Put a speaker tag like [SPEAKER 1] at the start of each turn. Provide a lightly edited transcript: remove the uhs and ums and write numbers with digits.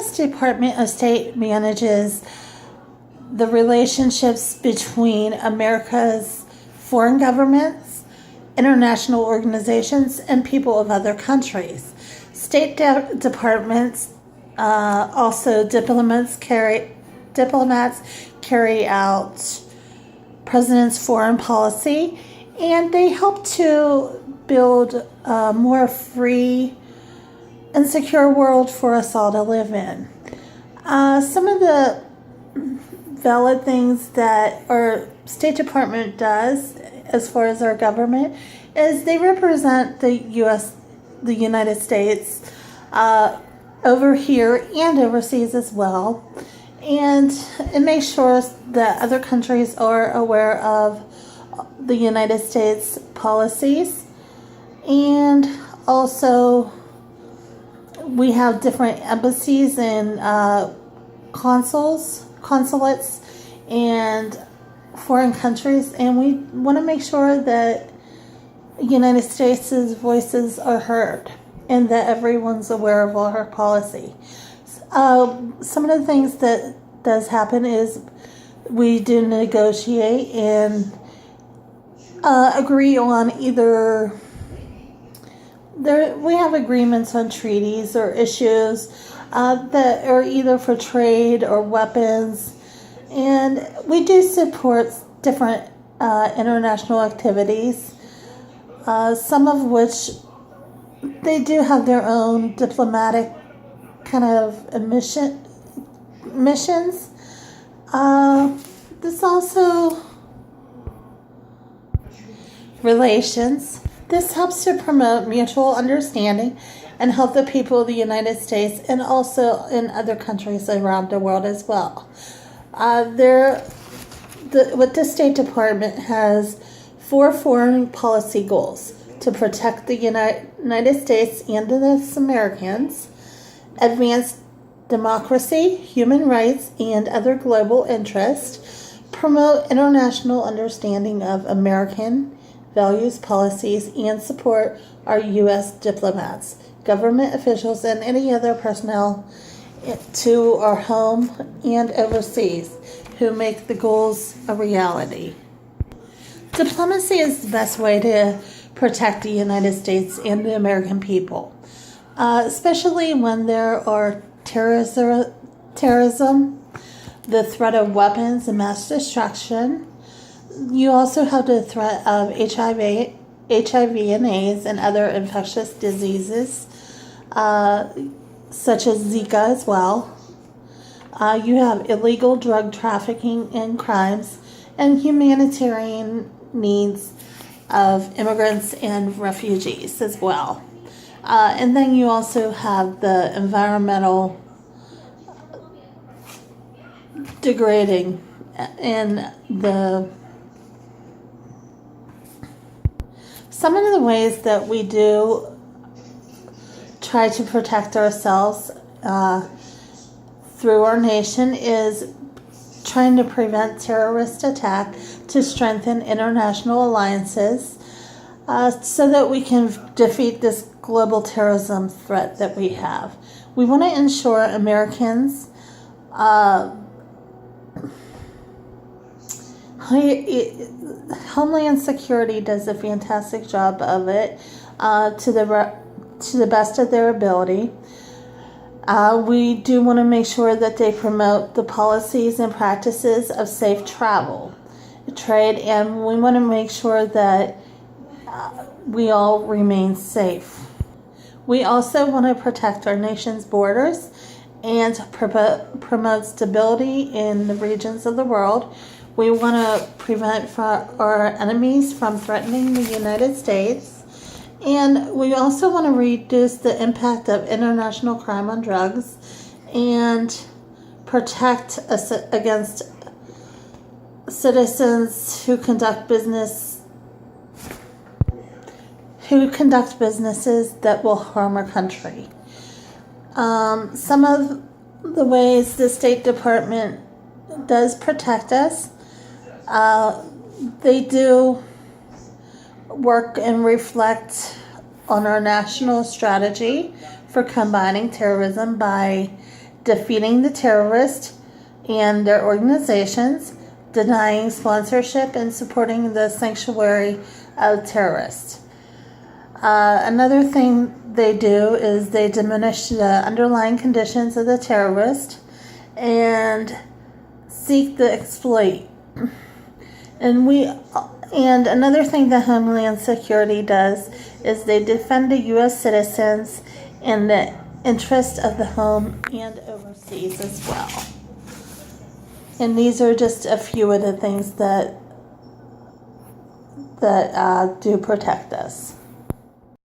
[SPEAKER 1] U.S. Department of State manages the relationships between America's foreign governments, international organizations, and people of other countries. State departments, also diplomats carry out president's foreign policy, and they help to build a more free and secure world for us all to live in. Some of the valid things that our State Department does as far as our government is they represent the United States over here and overseas as well, and it makes sure that other countries are aware of the United States policies. And also we have different embassies and consulates and foreign countries, and we want to make sure that the United States' voices are heard and that everyone's aware of our policy. Some of the things that does happen is we do negotiate and agree on we have agreements on treaties or issues that are either for trade or weapons, and we do support different international activities, some of which they do have their own diplomatic kind of missions. This also relations. This helps to promote mutual understanding and help the people of the United States and also in other countries around the world as well. What the State Department has 4 foreign policy goals: to protect the United States and its Americans, advance democracy, human rights, and other global interests, promote international understanding of American values, policies, and support our U.S. diplomats, government officials, and any other personnel to our home and overseas who make the goals a reality. Diplomacy is the best way to protect the United States and the American people, especially when there are terrorism, the threat of weapons and mass destruction. You also have the threat of HIV and AIDS and other infectious diseases, such as Zika as well. You have illegal drug trafficking and crimes, and humanitarian needs of immigrants and refugees as well. And then you also have the environmental degrading and some of the ways that we do try to protect ourselves through our nation is trying to prevent terrorist attack, to strengthen international alliances so that we can defeat this global terrorism threat that we have. We want to ensure Americans Homeland Security does a fantastic job of it to the best of their ability. We do want to make sure that they promote the policies and practices of safe travel, trade, and we want to make sure that we all remain safe. We also want to protect our nation's borders and promote stability in the regions of the world. We want to prevent our enemies from threatening the United States. And we also want to reduce the impact of international crime on drugs and protect us against citizens who conduct businesses that will harm our country. Some of the ways the State Department does protect us, they do work and reflect on our national strategy for combating terrorism by defeating the terrorists and their organizations, denying sponsorship, and supporting the sanctuary of terrorists. Another thing they do is they diminish the underlying conditions of the terrorist and seek the exploit. And another thing that Homeland Security does is they defend the U.S. citizens in the interest of the home and overseas as well. And these are just a few of the things that do protect us.